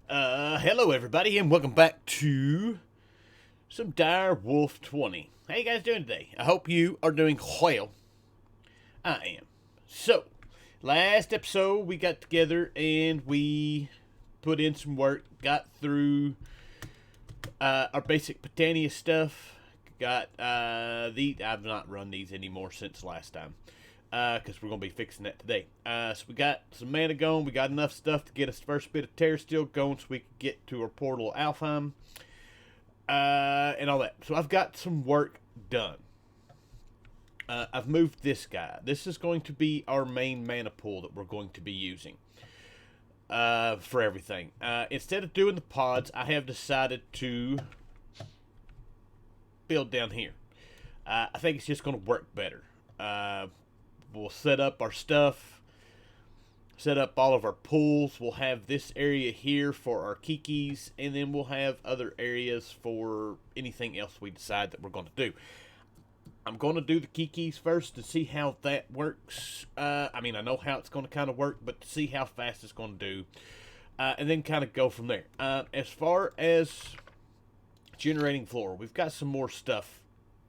Hello everybody, and welcome back to some Direwolf20. How you guys doing today? I hope you are doing well. I am. So, last episode we got together and we put in some work, got through our basic Botany stuff. Got I've not run these anymore since last time. Because we're going to be fixing that today. So we got some mana going. We got enough stuff to get us the first bit of Terra Steel going so we can get to our portal Alfheim. And all that. So I've got some work done. I've moved this guy. This is going to be our main mana pool that we're going to be using. For everything. Instead of doing the pods, I have decided to build down here. I think it's just going to work better. We'll set up our stuff, set up all of our pools. We'll have this area here for our kikis, and then we'll have other areas for anything else we decide that we're going to do. I'm going to do the kikis first to see how that works. I mean, I know how it's going to kind of work, but to see how fast it's going to do, and then kind of go from there. As far as generating flora, we've got some more stuff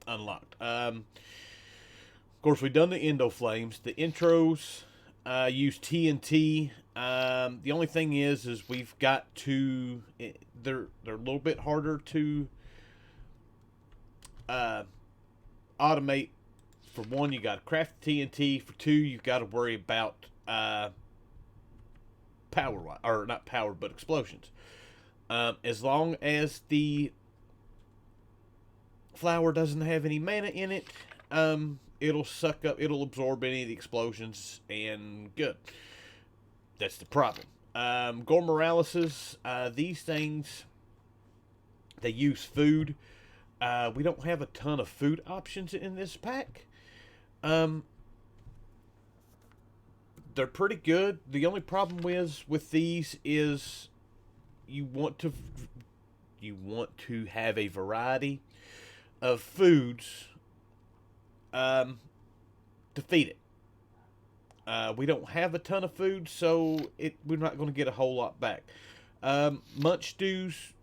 unlocked. Of course, we've done the Endo Flames. The intros use TNT. The only thing is we've got to. They're a little bit harder to automate. For one, you got to craft TNT. For two, you've got to worry about power, or not power, but explosions. As long as the flower doesn't have any mana in it, it'll suck up, it'll absorb any of the explosions, and good. That's the problem. Gore Moraleses, these things, they use food. We don't have a ton of food options in this pack. They're pretty good. The only problem with these is you want to have a variety of foods to feed it. We don't have a ton of food, so we're not going to get a whole lot back. Munch dews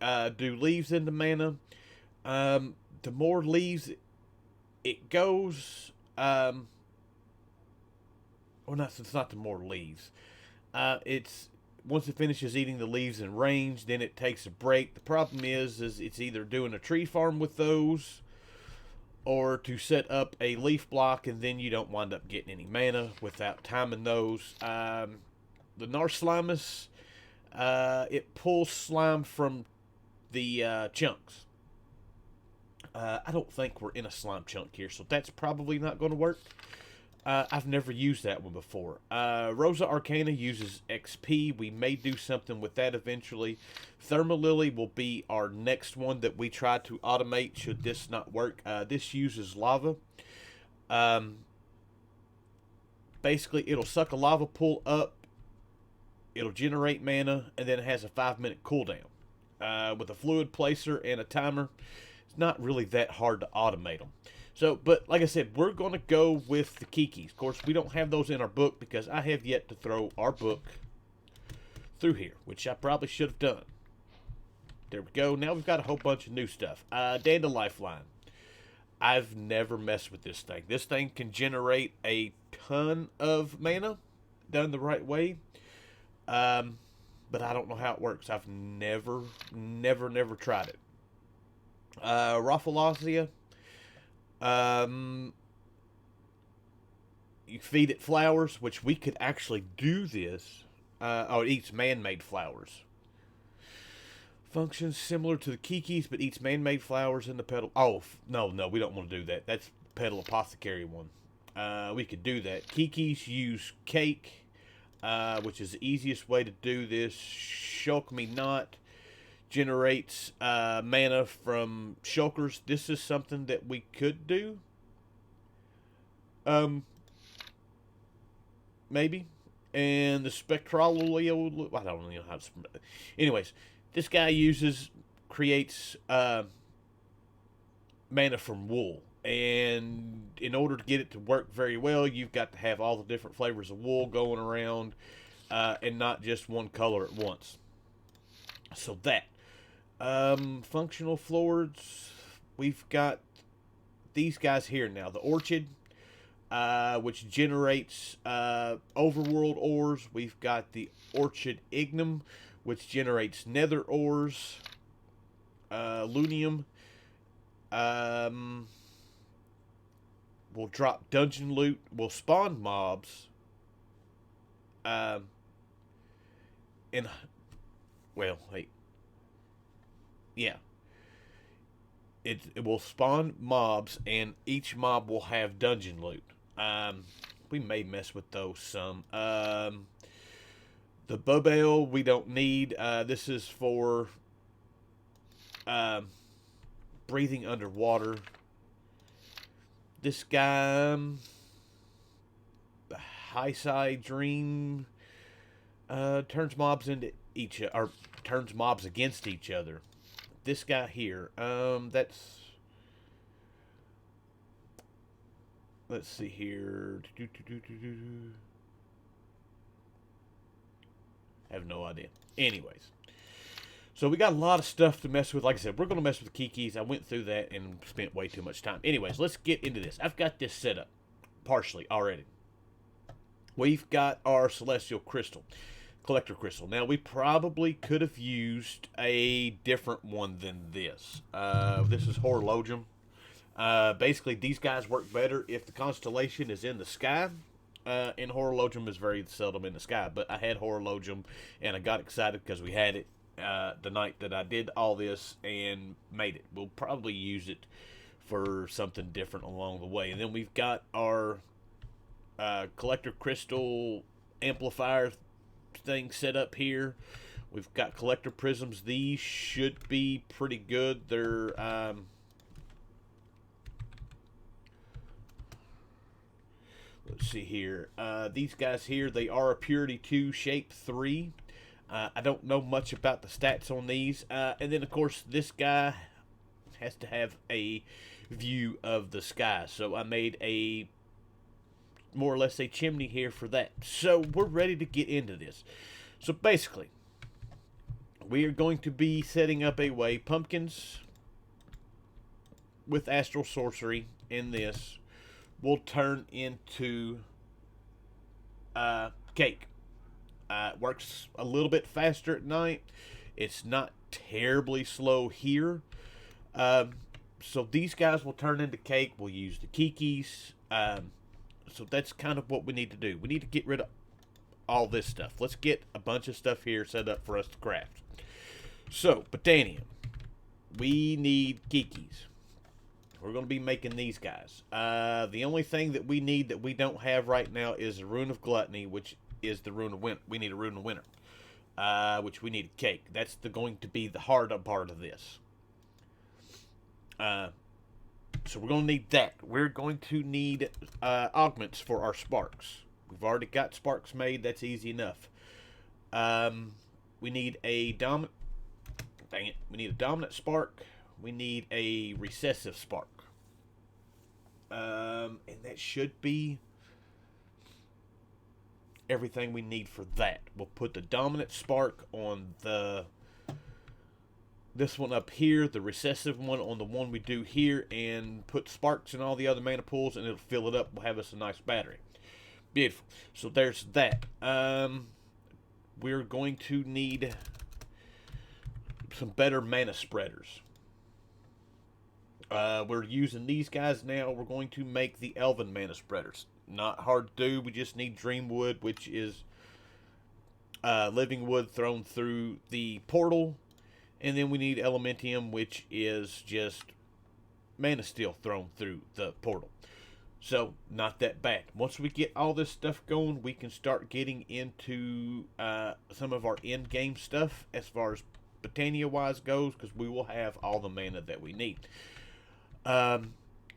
do leaves into mana. The more leaves it goes, or not. It's not the more leaves. It's once it finishes eating the leaves in range, then it takes a break. The problem is it's either doing a tree farm with those, or to set up a leaf block, and then you don't wind up getting any mana without timing those. The Narslimus, it pulls slime from the chunks. I don't think we're in a slime chunk here, so that's probably not going to work. I've never used that one before. Rosa Arcana uses XP. We may do something with that eventually. Thermalily will be our next one that we try to automate should this not work. This uses lava. Basically, it'll suck a lava pool up. It'll generate mana, and then it has a 5-minute cooldown. With a fluid placer and a timer, it's not really that hard to automate them. So, but like I said, we're going to go with the kikis. Of course, we don't have those in our book because I have yet to throw our book through here, which I probably should have done. There we go. Now we've got a whole bunch of new stuff. Danda Lifeline. I've never messed with this thing. This thing can generate a ton of mana done the right way. But I don't know how it works. I've never tried it. Rafflesia. You feed it flowers, which we could actually do this. It eats man-made flowers. Functions similar to the kikis, but eats man-made flowers in the petal. Oh, no, we don't want to do that. That's petal apothecary one. We could do that. Kikis use cake, which is the easiest way to do this. Shulk Me Not generates mana from shulkers. This is something that we could do. Maybe. And the Spectralio, I don't know how to. Anyways, this guy creates mana from wool. And in order to get it to work very well, you've got to have all the different flavors of wool going around. and not just one color at once. So that. Functional floors, we've got these guys here now. The Orchid, which generates overworld ores. We've got the Orchid Ignum, which generates nether ores. Lunium will drop dungeon loot, will spawn mobs. And, well, wait. Yeah. It will spawn mobs, and each mob will have dungeon loot. We may mess with those some. The Bubale we don't need. This is for breathing underwater. This guy, the High Side Dream, turns mobs into turns mobs against each other. This guy here, that's, let's see here. I have no idea. Anyways, so we got a lot of stuff to mess with. Like I said, we're going to mess with the Kikis. I went through that and spent way too much time. Anyways, let's get into this. I've got this set up partially already. We've got our Celestial Crystal. Collector Crystal. Now, we probably could have used a different one than this. This is Horologium. Basically, these guys work better if the constellation is in the sky. And Horologium is very seldom in the sky. But I had Horologium, and I got excited because we had it the night that I did all this and made it. We'll probably use it for something different along the way. And then we've got our Collector Crystal Amplifier thing set up here. We've got collector prisms. These should be pretty good. They're let's see here. These guys here, they are a Purity 2 Shape 3. I don't know much about the stats on these. And then, of course, this guy has to have a view of the sky. So I made a more or less a chimney here for that. So we're ready to get into this. So basically, we are going to be setting up a way. Pumpkins with Astral Sorcery in this will turn into cake. It works a little bit faster at night. It's not terribly slow here. So these guys will turn into cake. We'll use the Kikis. So that's kind of what we need to do. We need to get rid of all this stuff. Let's get a bunch of stuff here set up for us to craft. So, Botanium. We need Kikis. We're going to be making these guys. The only thing that we need that we don't have right now is a Rune of Gluttony, which is the Rune of Winter. We need a Rune of Winter, which we need a cake. That's going to be the hard part of this. So we're going to need that. We're going to need augments for our sparks. We've already got sparks made. That's easy enough. We need a dominant... Dang it. We need a dominant spark. We need a recessive spark. And that should be everything we need for that. We'll put the dominant spark on this one up here, the recessive one on the one we do here, and put sparks in all the other mana pools, and it'll fill it up. We'll have us a nice battery. Beautiful. So there's that. We're going to need some better mana spreaders. We're using these guys now. We're going to make the Elven mana spreaders. Not hard to do. We just need Dreamwood, which is living wood thrown through the portal. And then we need Elementium, which is just mana steel thrown through the portal. So, not that bad. Once we get all this stuff going, we can start getting into some of our in-game stuff as far as Botania-wise goes, because we will have all the mana that we need.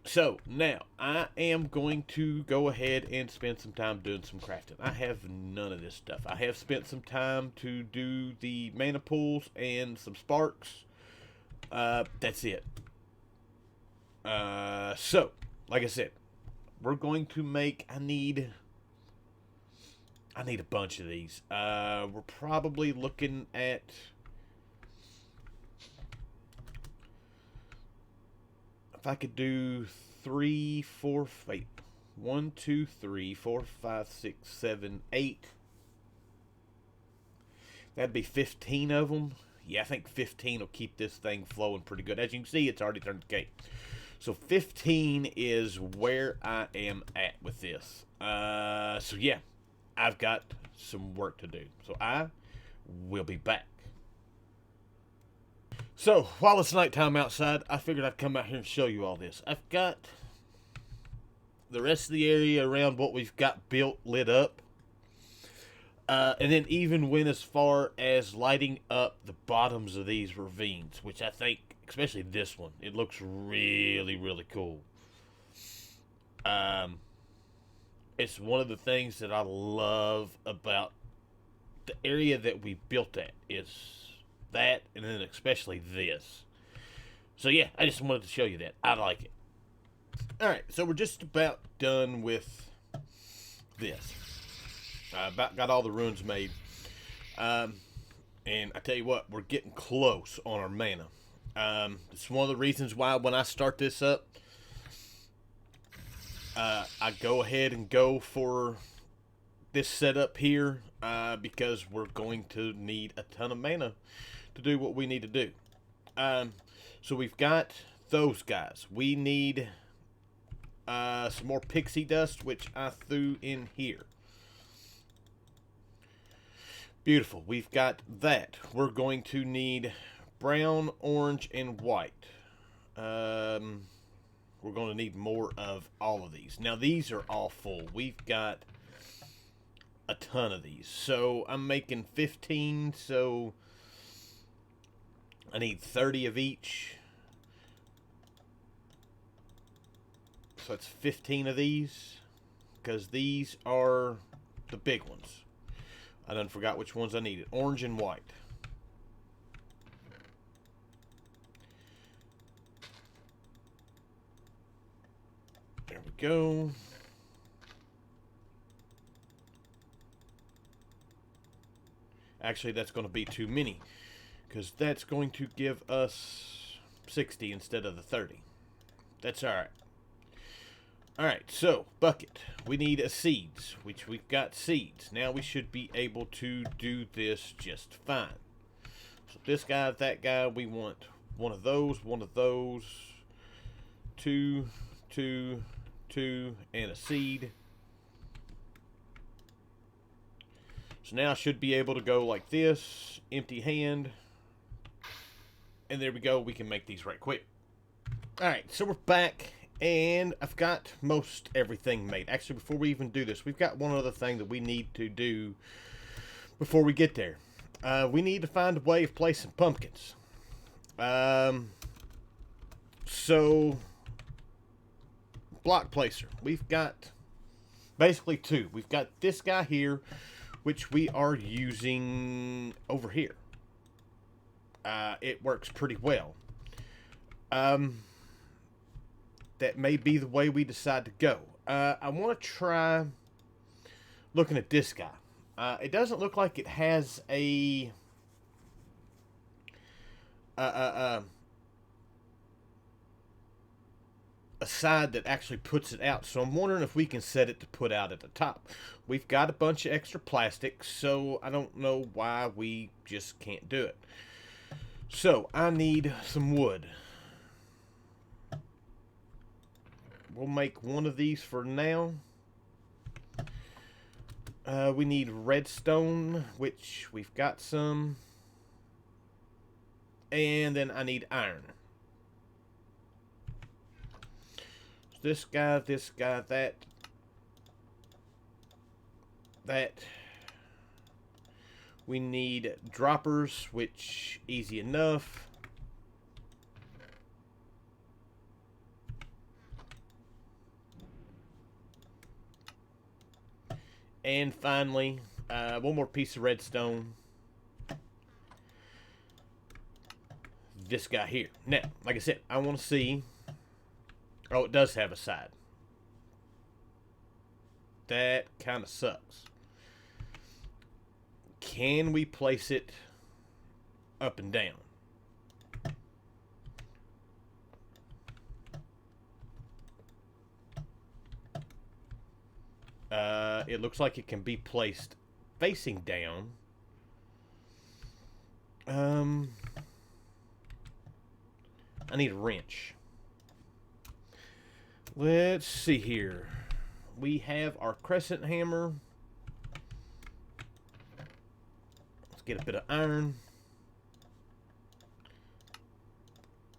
So, now, I am going to go ahead and spend some time doing some crafting. I have none of this stuff. I have spent some time to do the mana pools and some sparks. That's it. So, like I said, we're going to make, I I need a bunch of these. We're probably looking at... If I could do 3, 4, wait. 1, 2, 3, 4, 5, 6, 7, 8. That'd be 15 of them. Yeah, I think 15 will keep this thing flowing pretty good. As you can see, it's already turned okay. So 15 is where I am at with this. So yeah, I've got some work to do. So I will be back. So while it's nighttime outside, I figured I'd come out here and show you all this. I've got the rest of the area around what we've got built lit up. And then even went as far as lighting up the bottoms of these ravines, which I think, especially this one, it looks really, really cool. It's one of the things that I love about the area that we built at, is that, and then especially this. So yeah, I just wanted to show you that. I like it. Alright, so we're just about done with this. About got all the runes made. And I tell you what, we're getting close on our mana. It's one of the reasons why when I start this up, I go ahead and go for this setup here, because we're going to need a ton of mana to do what we need to do. So we've got those guys. We need some more pixie dust, which I threw in here. Beautiful. We've got that. We're going to need brown, orange, and white. We're going to need more of all of these. Now, these are all full. We've got a ton of these. So, I'm making 15, so I need 30 of each. So, it's 15 of these, because these are the big ones. I done forgot which ones I needed. Orange and white. There we go. Actually, that's going to be too many, because that's going to give us 60 instead of the 30. That's alright. Alright, so, bucket. We need a seeds, which we've got seeds. Now we should be able to do this just fine. So this guy, that guy, we want one of those, 2, 2, 2, and a seed. So now I should be able to go like this, empty hand. And there we go, we can make these right quick. Alright, so we're back. And I've got most everything made. Actually, before we even do this, we've got one other thing that we need to do before we get there. We need to find a way of placing pumpkins. So, block placer. We've got basically two. We've got this guy here, which we are using over here. It works pretty well. That may be the way we decide to go. I want to try looking at this guy. It doesn't look like it has a side that actually puts it out. So I'm wondering if we can set it to put out at the top. We've got a bunch of extra plastic, so I don't know why we just can't do it. So I need some wood. We'll make one of these for now. We need redstone, which we've got some. And then I need iron. This guy, that. We need droppers, which easy enough. And finally, one more piece of redstone. This guy here. Now, like I said, I want to see. Oh, it does have a side. That kind of sucks. can we place it up and down? It looks like it can be placed facing down. I need a wrench. Let's see here. We have our crescent hammer. Let's get a bit of iron.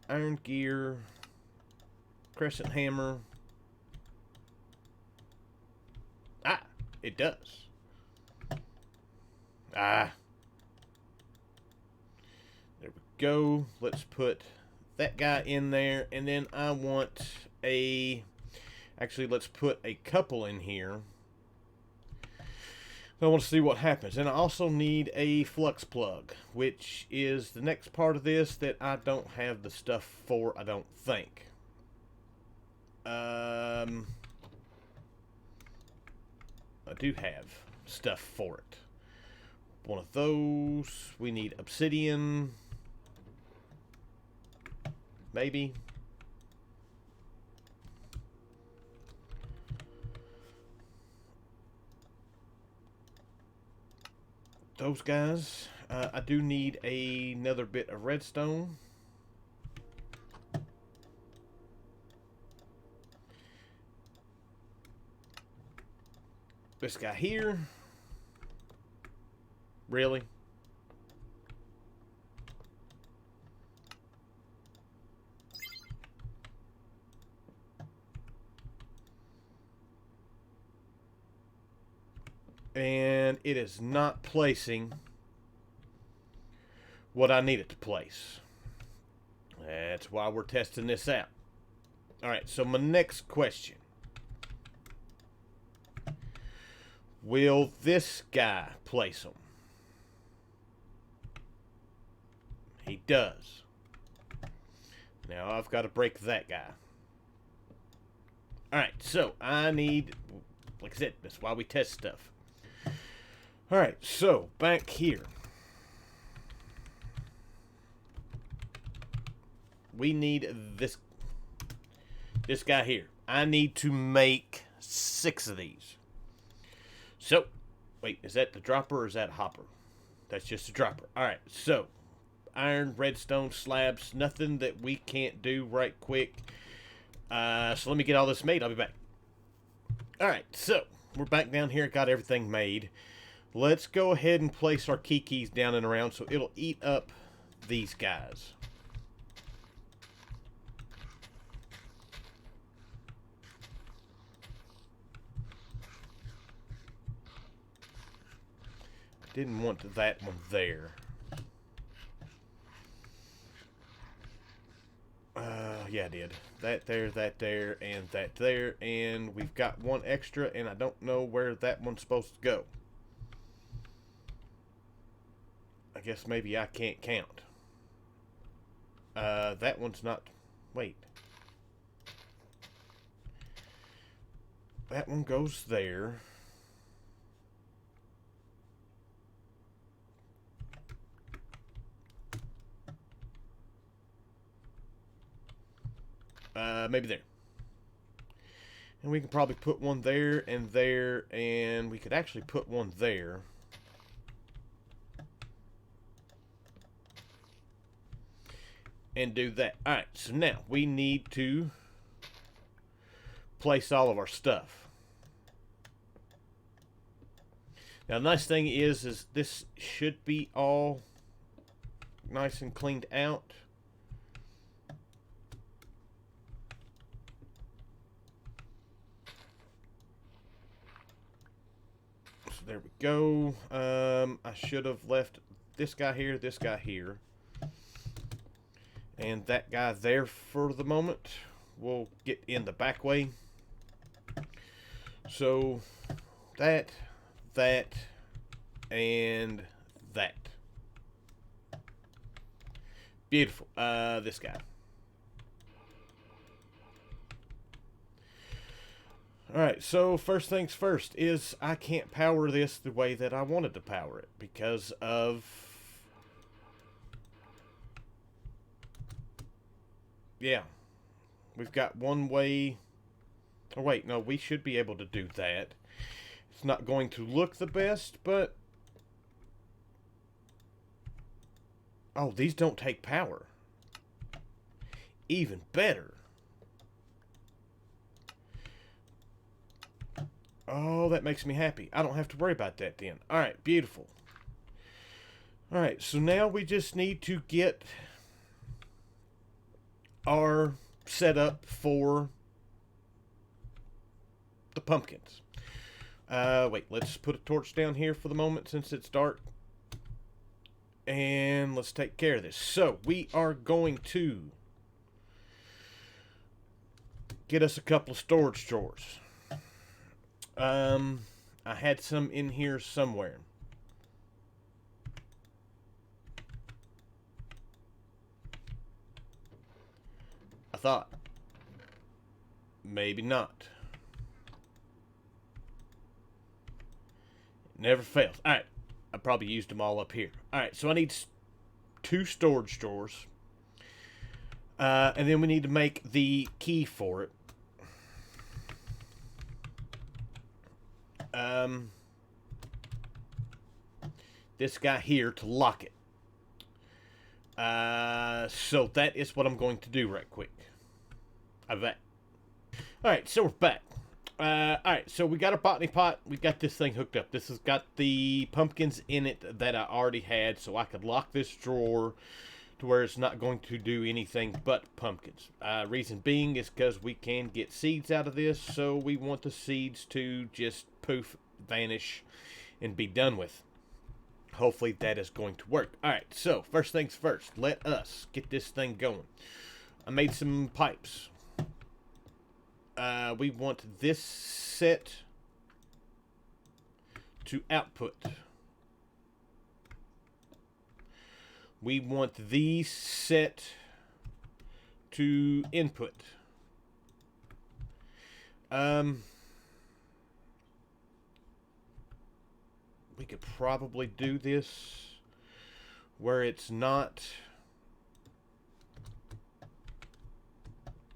Iron gear. Crescent hammer. Ah, it does. Ah. There we go. Let's put that guy in there. And then I want a... Actually, let's put a couple in here. I want to see what happens. And I also need a flux plug, which is the next part of this that I don't have the stuff for, I don't think. I do have stuff for it. One of those. We need obsidian. Maybe. Those guys. I do need another bit of redstone. This guy here. Really? And it is not placing what I need it to place. That's why we're testing this out. Alright, so my next question. Will this guy place them? He does. Now I've got to break that guy. Alright, so I need... Like I said, that's why we test stuff. Alright, so back here. We need this guy here. I need to make 6 of these. So, wait, is that the dropper or is that a hopper? That's just a dropper. Alright, so iron, redstone, slabs, nothing that we can't do right quick. So let me get all this made. I'll be back. Alright, so we're back down here. Got everything made. Let's go ahead and place our keys down and around so it'll eat up these guys. Didn't want that one there. Yeah, I did. That there, and that there. And we've got one extra, and I don't know where that one's supposed to go. I guess maybe I can't count. That one's not... Wait. That one goes there. Maybe there. And we can probably put one there, and we could actually put one there. And do that. Alright, so now we need to place all of our stuff. Now the nice thing is this should be all nice and cleaned out. So there we go. I should have left this guy here, and that guy there for the moment. We'll get in the back way. So that, and that. Beautiful. This guy. Alright, so first things first is I can't power this the way that I wanted to power it because of... Yeah. We've got one way... Oh wait, no, we should be able to do that. It's not going to look the best, but... Oh, these don't take power. Even better. Oh, that makes me happy. I don't have to worry about that then. Alright, beautiful. Alright, so now we just need to get our setup for the pumpkins. Wait, let's put a torch down here for the moment since it's dark. And let's take care of this. So, we are going to get us a couple of storage drawers. I had some in here somewhere. I thought. Maybe not. Never fails. Alright. I probably used them all up here. Alright, so I need 2 storage drawers. And then we need to make the key for it. This guy here to lock it. So that is what I'm going to do right quick. Alright, so we're back. Alright, so we got our Botany Pot. We got this thing hooked up. This has got the pumpkins in it that I already had, so I could lock this drawer to where it's not going to do anything but pumpkins. Reason being is because we can get seeds out of this, so we want the seeds to just poof, vanish, and be done with. Hopefully that is going to work. Alright, so first things first, let us get this thing going. I made some pipes. We want this set to output. We want these set to input. We could probably do this where it's not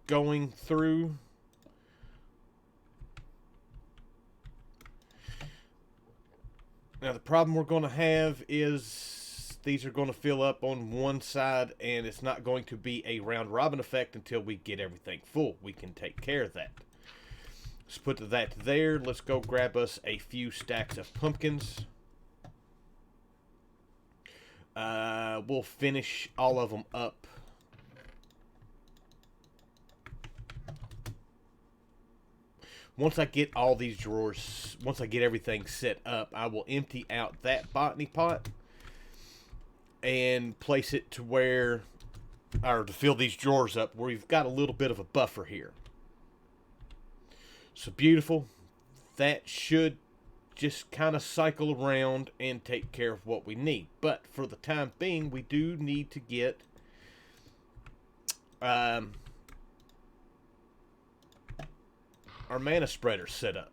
going through. Now the problem we're going to have is these are going to fill up on one side and it's not going to be a round robin effect until we get everything full. We can take care of that. Let's put that there. Let's go grab us a few stacks of pumpkins. We'll finish all of them up. Once I get all these drawers, once I get everything set up, I will empty out that Botany Pot and place it to where, or to fill these drawers up, where we've got a little bit of a buffer here. So beautiful. That should just kind of cycle around and take care of what we need. But for the time being, we do need to get our mana spreader set up.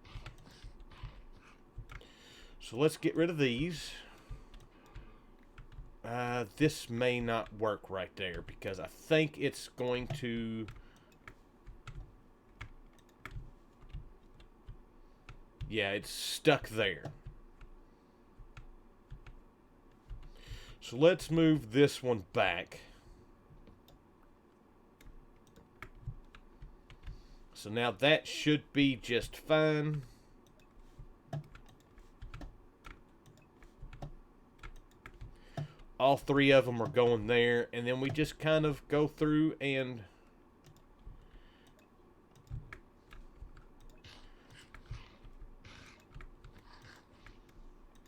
So let's get rid of these. This may not work right there because I think it's going to... Yeah, it's stuck there. So let's move this one back. So now that should be just fine. All 3 of them are going there, and then we just kind of go through and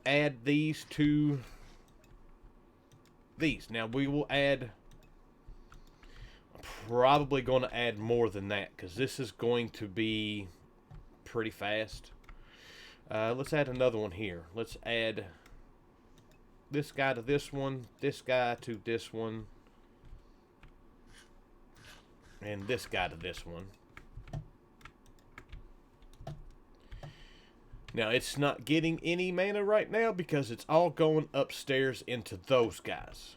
add these to these. Now we will add, I'm probably going to add more than that because this is going to be pretty fast. Let's add another one here. Let's add this guy to this one, this guy to this one, and this guy to this one. Now, it's not getting any mana right now because it's all going upstairs into those guys.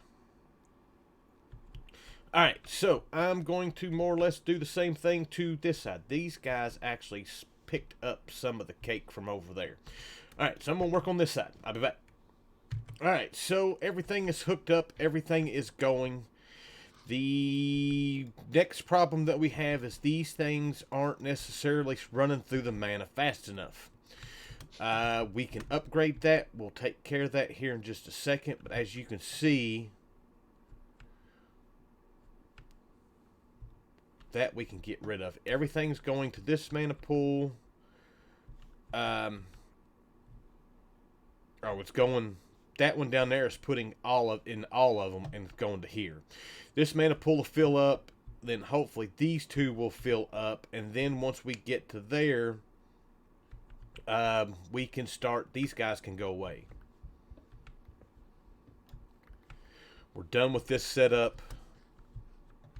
Alright, so I'm going to more or less do the same thing to this side. These guys actually picked up some of the cake from over there. Alright, so I'm going to work on this side. I'll be back. Alright, so everything is hooked up. Everything is going. The next problem that we have is these things aren't necessarily running through the mana fast enough. We can upgrade that. We'll take care of that here in just a second. But as you can see, that we can get rid of. Everything's going to this mana pool. It's going. That one down there is putting all of them, and it's going to here. This mana pool will fill up. Then hopefully these two will fill up, and then once we get to there, we can start. These guys can go away. We're done with this setup.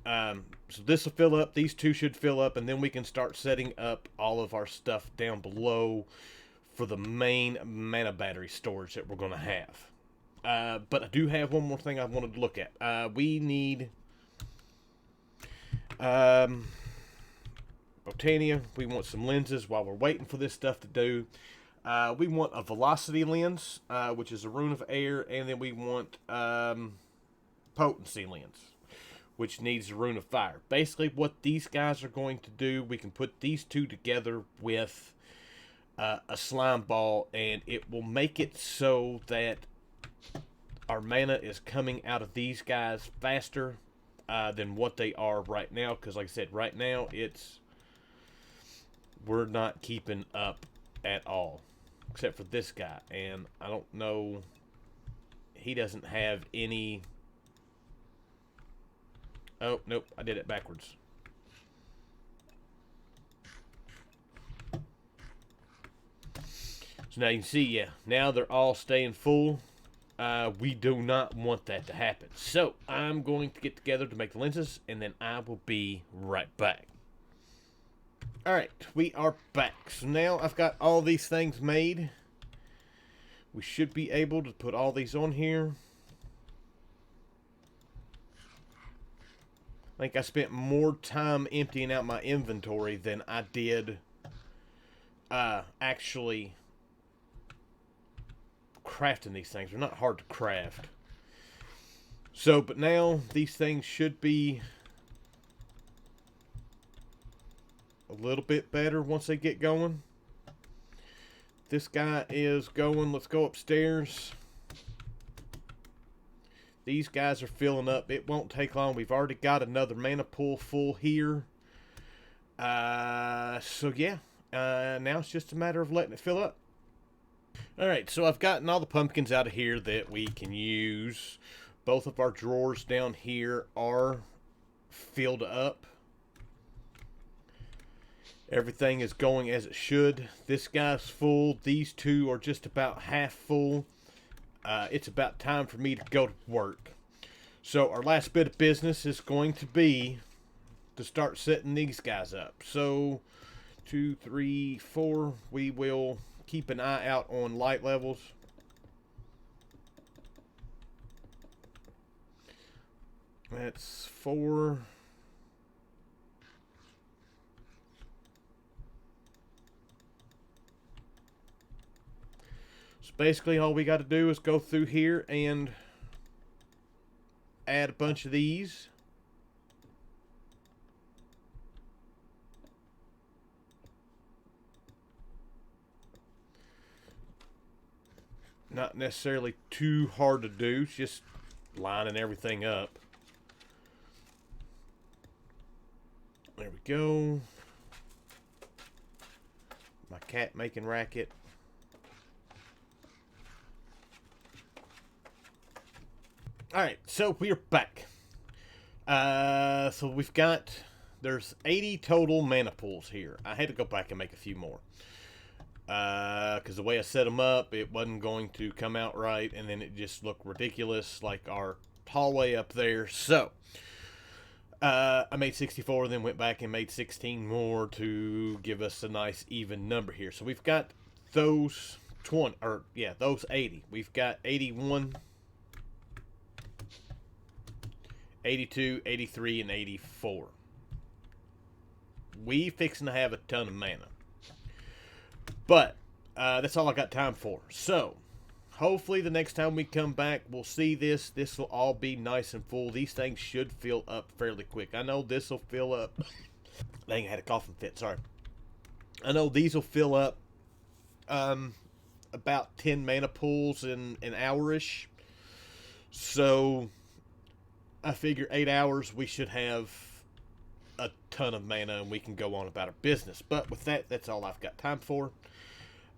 So this will fill up. These two should fill up, and then we can start setting up all of our stuff down below for the main mana battery storage that we're going to have. But I do have one more thing I wanted to look at. We need Botania. We want some lenses while we're waiting for this stuff to do. We want a velocity lens, which is a rune of air, and then we want potency lens, which needs a rune of fire. Basically, what these guys are going to do, we can put these two together with a slime ball, and it will make it so that our mana is coming out of these guys faster than what they are right now. Because, like I said, right now we're not keeping up at all, except for this guy, and I don't know. He doesn't have any. Oh, nope, I did it backwards. So now you can see, yeah, now they're all staying full. We do not want that to happen. So I'm going to get together to make the lenses, and then I will be right back. Alright, we are back. So now I've got all these things made. We should be able to put all these on here. I think I spent more time emptying out my inventory than I did actually crafting these things. They're not hard to craft. So, but now these things should be a little bit better once they get going. This guy is going. Let's go upstairs. These guys are filling up. It won't take long. We've already got another mana pool full here. So yeah, now it's just a matter of letting it fill up. Alright, so I've gotten all the pumpkins out of here that we can use. Both of our drawers down here are filled up. Everything is going as it should. This guy's full. These two are just about half full. It's about time for me to go to work. So our last bit of business is going to be to start setting these guys up. So 2, 3, 4. We will keep an eye out on light levels. That's 4. So basically all we got to do is go through here and add a bunch of these. Not necessarily too hard to do, it's just lining everything up. There we go. My cat making racket. Alright, so we're back. So we've got, there's 80 total mana pools here. I had to go back and make a few more. Because the way I set them up, it wasn't going to come out right, and then it just looked ridiculous, like our hallway up there. So, I made 64, and then went back and made 16 more to give us a nice even number here. So we've got those 20, or yeah, those 80. We've got 81, 82, 83, and 84. We fixing to have a ton of mana. But that's all I got time for. So, hopefully the next time we come back, we'll see this. This will all be nice and full. These things should fill up fairly quick. I know this will fill up. Dang, I had a coughing fit. Sorry. I know these will fill up about 10 mana pools in an hour-ish. So, I figure 8 hours we should have a ton of mana and we can go on about our business. But with that, that's all I've got time for.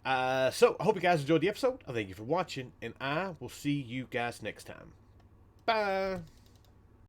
So, I hope you guys enjoyed the episode. I thank you for watching, and I will see you guys next time. Bye!